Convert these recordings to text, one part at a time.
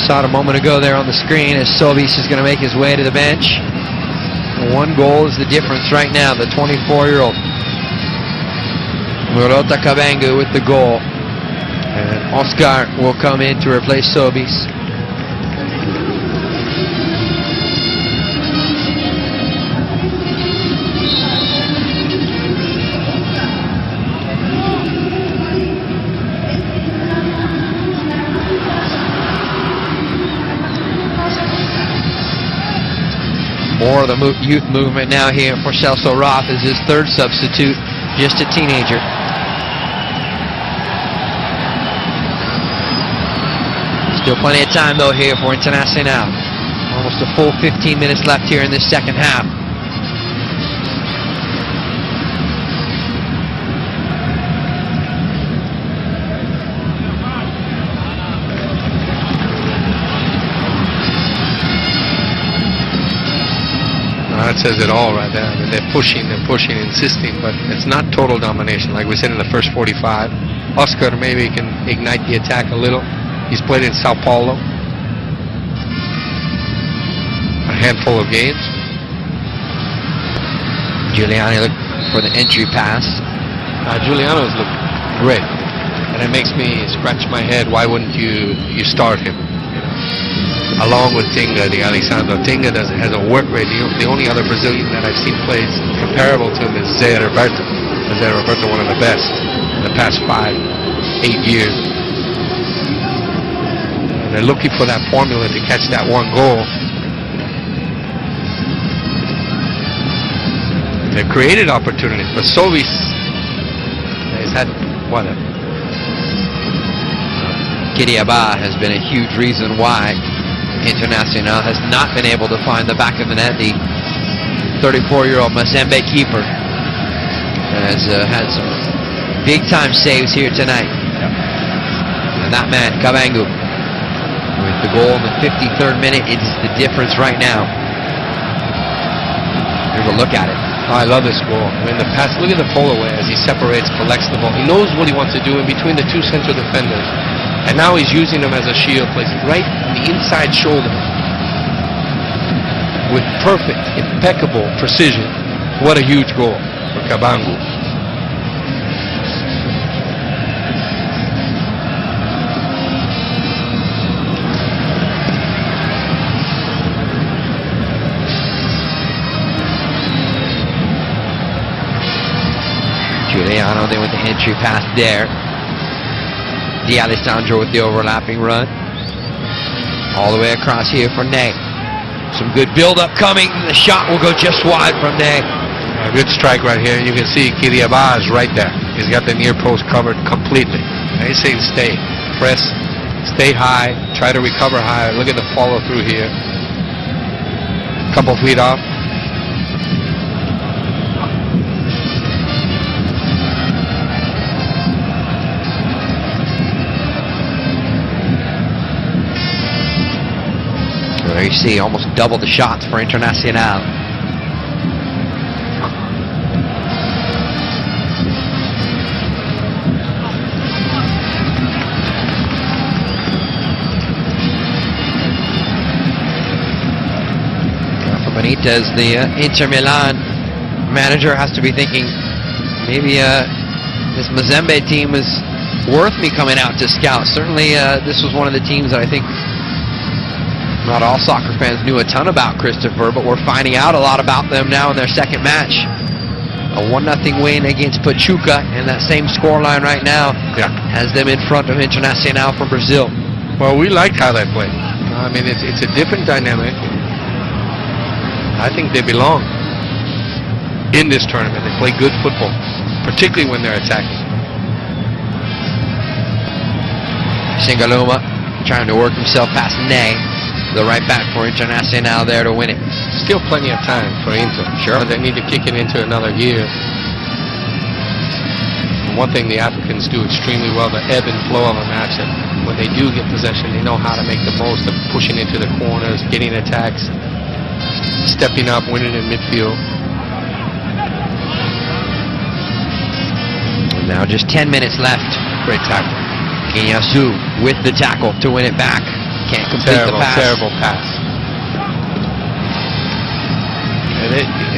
saw it a moment ago there on the screen as Sobis is going to make his way to the bench. One goal is the difference right now, the 24-year-old. Murota Kabangu with the goal. And Oscar will come in to replace Sobis. More of the youth movement now here for Celso Roth as his third substitute, just a teenager. Still plenty of time though here for Internacional. Almost a full 15 minutes left here in this second half. That says it all right there. I mean, they're pushing, insisting, but it's not total domination like we said in the first 45. Oscar maybe can ignite the attack a little. He's played in Sao Paulo a handful of games. Giuliani looked for the entry pass. Giuliano's looked great, and it makes me scratch my head. Why wouldn't you start him? Along with Tinga, the Alessandro. Tinga has a work rate. The only other Brazilian that I've seen plays comparable to him is Zé Roberto. Zé Roberto, one of the best in the past 5-8 years. And they're looking for that formula to catch that one goal. They've created opportunities, but Sobis has had what? Kiriaba has been a huge reason why Internacional has not been able to find the back of the net. The 34-year-old Mazembe keeper has had some big-time saves here tonight. Yep. And that man, Kabangu, with the goal in the 53rd minute, it's the difference right now. Here's a look at it. Oh, I love this goal. I mean, the pass, look at the pull away as he separates, collects the ball. He knows what he wants to do in between the two central defenders. And now he's using them as a shield, placed right on the inside shoulder with perfect, impeccable precision. What a huge goal for Kabangu. Giuliano then with the entry pass there. D'Alessandro with the overlapping run. All the way across here for Ney. Some good build-up coming. The shot will go just wide from Ney. A good strike right here. You can see Kiriaba is right there. He's got the near post covered completely. They say stay. Press. Stay high. Try to recover high. Look at the follow through here. Couple feet off. There you see almost double the shots for Internacional. For Benitez, the Inter Milan manager has to be thinking maybe this Mazembe team is worth me coming out to scout. Certainly this was one of the teams that I think not all soccer fans knew a ton about, Christopher, but we're finding out a lot about them now in their second match. A 1-0 win against Pachuca, and that same scoreline right now has them in front of Internacional from Brazil. Well, we liked how they played. I mean, it's a different dynamic. I think they belong in this tournament. They play good football, particularly when they're attacking. Singaluma trying to work himself past Ney. The right back for Internacional there to win it. Still plenty of time for Inter. Sure. But they need to kick it into another gear. And one thing the Africans do extremely well, the ebb and flow of a match. And when they do get possession, they know how to make the most of pushing into the corners, getting attacks, stepping up, winning in midfield. And now just 10 minutes left. Great tackle. Guiñazú with the tackle to win it back. Can't complete the pass. Terrible pass.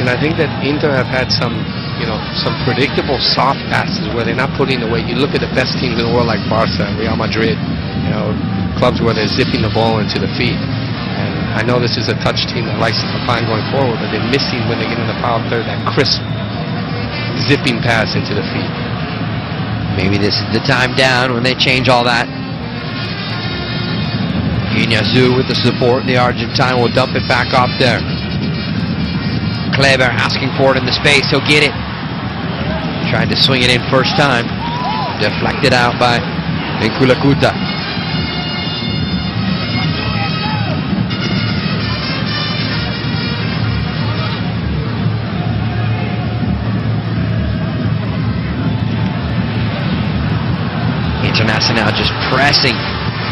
And I think that Inter have had some predictable soft passes where they're not putting away. You look at the best teams in the world like Barca, Real Madrid, clubs where they're zipping the ball into the feet. And I know this is a touch team that likes to combine going forward, but they're missing when they get in the power third that crisp zipping pass into the feet. Maybe this is the time down when they change all that. Iñárritu with the support. The Argentine will dump it back off there. Kleber asking for it in the space. He'll get it. Tried to swing it in first time. Deflected out by Nkulakuta. Internacional just pressing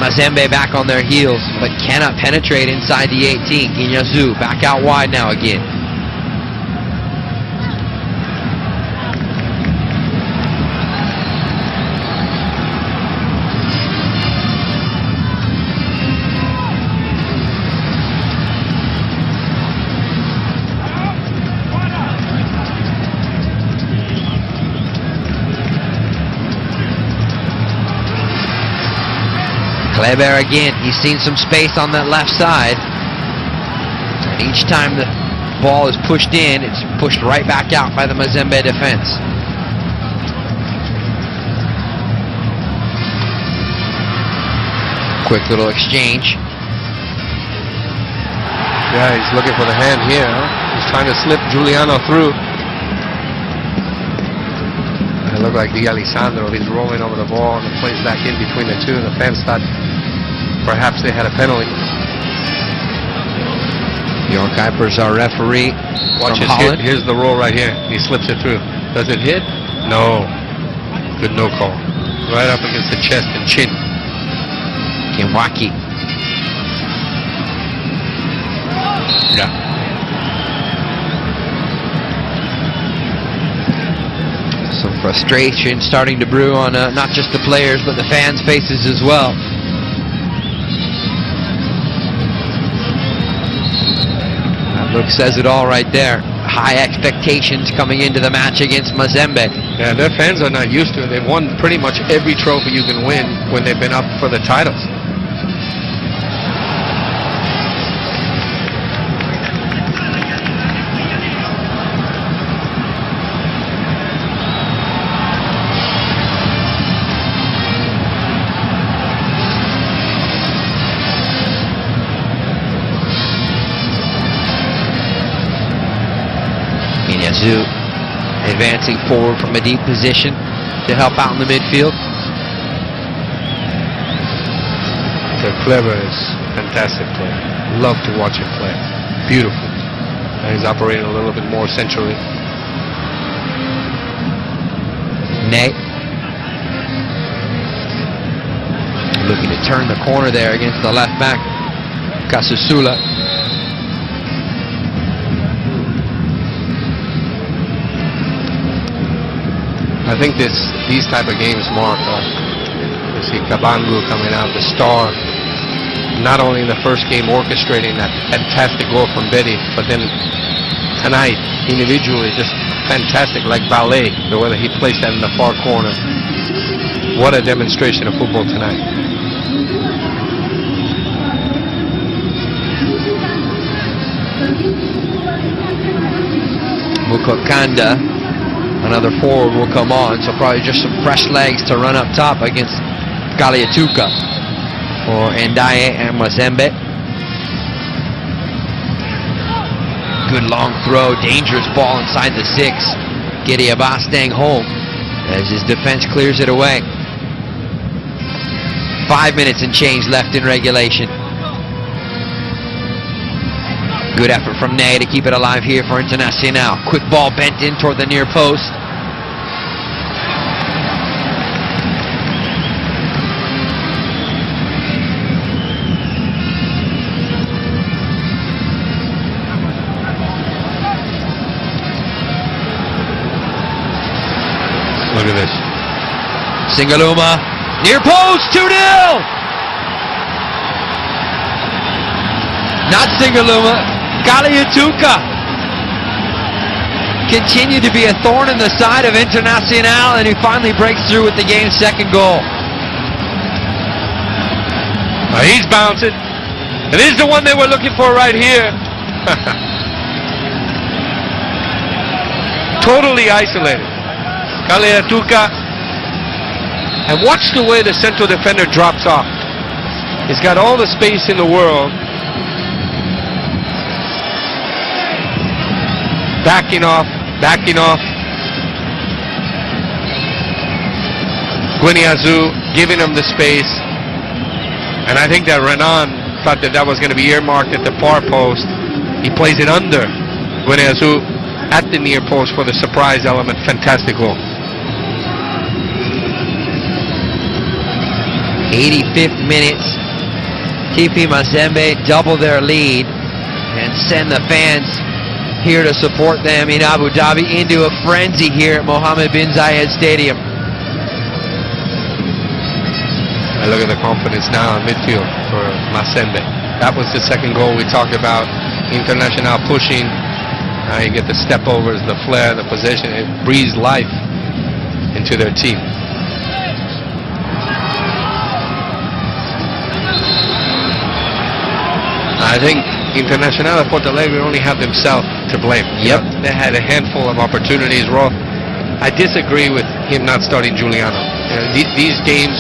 Mazembe back on their heels, but cannot penetrate inside the 18. Iñárritu back out wide now again. Kleber again, he's seen some space on that left side. And each time the ball is pushed in, it's pushed right back out by the Mazembe defense. Quick little exchange. Yeah, he's looking for the hand here. He's trying to slip Giuliano through. It looked like D'Alessandro. He's rolling over the ball and it plays back in between the two. The fans thought perhaps they had a penalty. Jörg Kuipers, our referee. Watch from this. Holland. Here's the roll right here. He slips it through. Does it hit? No. Good no call. Right up against the chest and chin. Kenwaki. Yeah. Some frustration starting to brew on not just the players, but the fans' faces as well. That look says it all right there. High expectations coming into the match against Mazembe. Yeah, their fans are not used to it. They've won pretty much every trophy you can win when they've been up for the titles. Iñárritu advancing forward from a deep position to help out in the midfield. So Kleber is fantastic player. Love to watch him play. Beautiful. And he's operating a little bit more centrally. Ney looking to turn the corner there against the left back, Casusula. I think these type of games, Mark, you see Kabangu coming out, the star, not only in the first game orchestrating that fantastic goal from Betty, but then tonight, individually, just fantastic, like ballet, the way that he placed that in the far corner. What a demonstration of football tonight. Mukokanda, Another forward will come on, so probably just some fresh legs to run up top against Galiatuka for Ndaye and Mazembe. Good long throw, dangerous ball inside the 6. Gidiaba staying home as his defense clears it away. 5 minutes and change left in regulation. Good effort from Ney to keep it alive here for Internacional. Quick ball bent in toward the near post. look at this. Singaluma, near post, 2-0! Not Singaluma. Kaliutuka continued to be a thorn in the side of Internacional, and he finally breaks through with the game's second goal. He's bouncing. And this is the one they were looking for right here. Totally isolated. Kaliutuka. And watch the way the central defender drops off. He's got all the space in the world. Backing off. Guineazou giving him the space. And I think that Renan thought that was going to be earmarked at the far post. He plays it under Guineazou at the near post for the surprise element. Fantastic goal. 85th minute. TP Mazembe double their lead and send the fans here to support them in Abu Dhabi into a frenzy here at Mohammed bin Zayed Stadium. I look at the confidence now in midfield for Mazembe. That was the second goal we talked about. Internacional pushing. Now you get the step overs, the flair, the possession. It breathes life into their team. I think Internacional and Porto Alegre only have themselves to blame. Yep. They had a handful of opportunities. Roth, I disagree with him not starting Giuliano. These games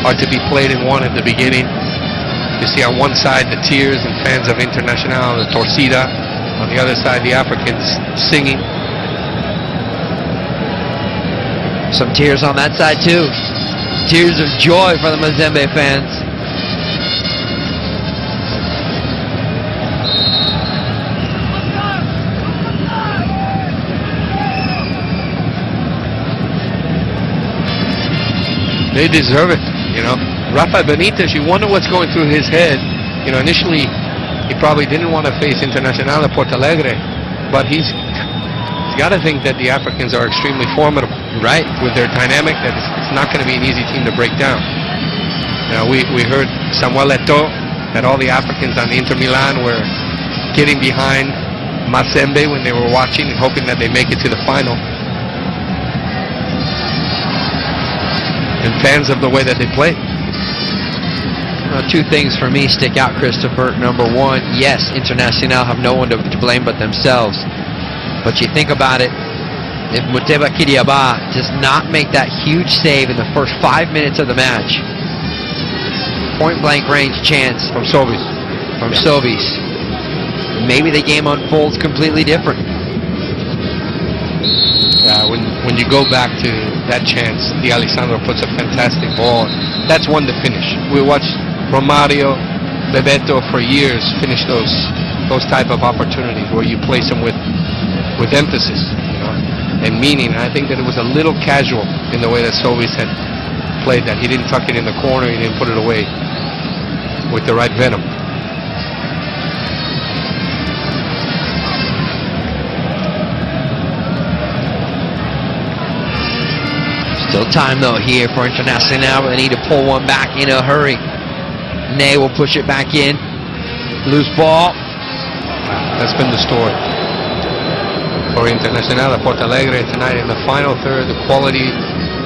are to be played and won at the beginning. You see on one side the tears and fans of Internacional, the Torcida. On the other side, the Africans singing. Some tears on that side too. Tears of joy for the Mazembe fans. They deserve it, you know. Rafa Benitez, you wonder what's going through his head. You know, initially, he probably didn't want to face Internacional de Porto Alegre, but he's got to think that the Africans are extremely formidable, right? With their dynamic, that it's not going to be an easy team to break down. Now, we heard Samuel Eto'o that all the Africans on Inter Milan were getting behind Mazembe when they were watching and hoping that they make it to the final. And fans of the way that they play. Two things for me stick out, Christopher. Number one, yes, Internacional have no one to blame but themselves. But you think about it, if Muteba Kidiaba does not make that huge save in the first 5 minutes of the match, point-blank range chance from Sobis. Maybe the game unfolds completely different. When you go back to that chance, Di Alessandro puts a fantastic ball. That's one to finish. We watched Romario, Bebeto for years finish those type of opportunities where you place them with emphasis, you know, and meaning. I think that it was a little casual in the way that Sobis had played that. He didn't tuck it in the corner. He didn't put it away with the right venom. Still time though here for Internacional, but they need to pull one back in a hurry. Ney will push it back in. Loose ball. That's been the story for Internacional de Porto Alegre tonight in the final third. The quality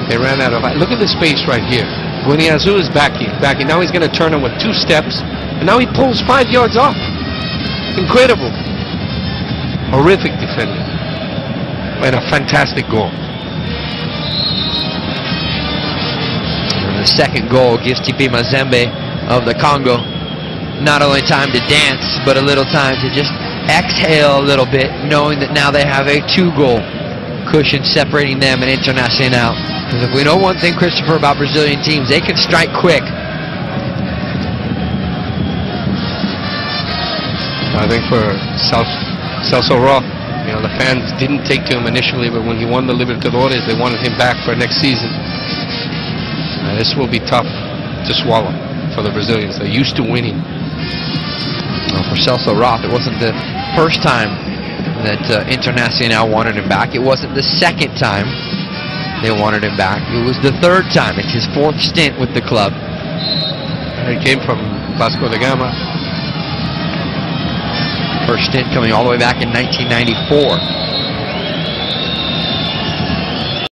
they ran out of. Look at the space right here. Guineazou is backing. Now he's going to turn him with 2 steps, and now he pulls 5 yards off. Incredible. Horrific defending. And a fantastic goal. The second goal gives TP Mazembe of the Congo not only time to dance, but a little time to just exhale a little bit, knowing that now they have a 2-goal cushion separating them and Internacional. Because if we know one thing, Christopher, about Brazilian teams, they can strike quick. I think for Celso Roth, you know, the fans didn't take to him initially, but when he won the Libertadores, they wanted him back for next season. This will be tough to swallow for the Brazilians. They're used to winning. Well, for Celso Roth, it wasn't the first time that Internacional wanted him back. It wasn't the second time they wanted him back. It was the 3rd time. It's his 4th stint with the club. He came from Vasco da Gama. First stint coming all the way back in 1994.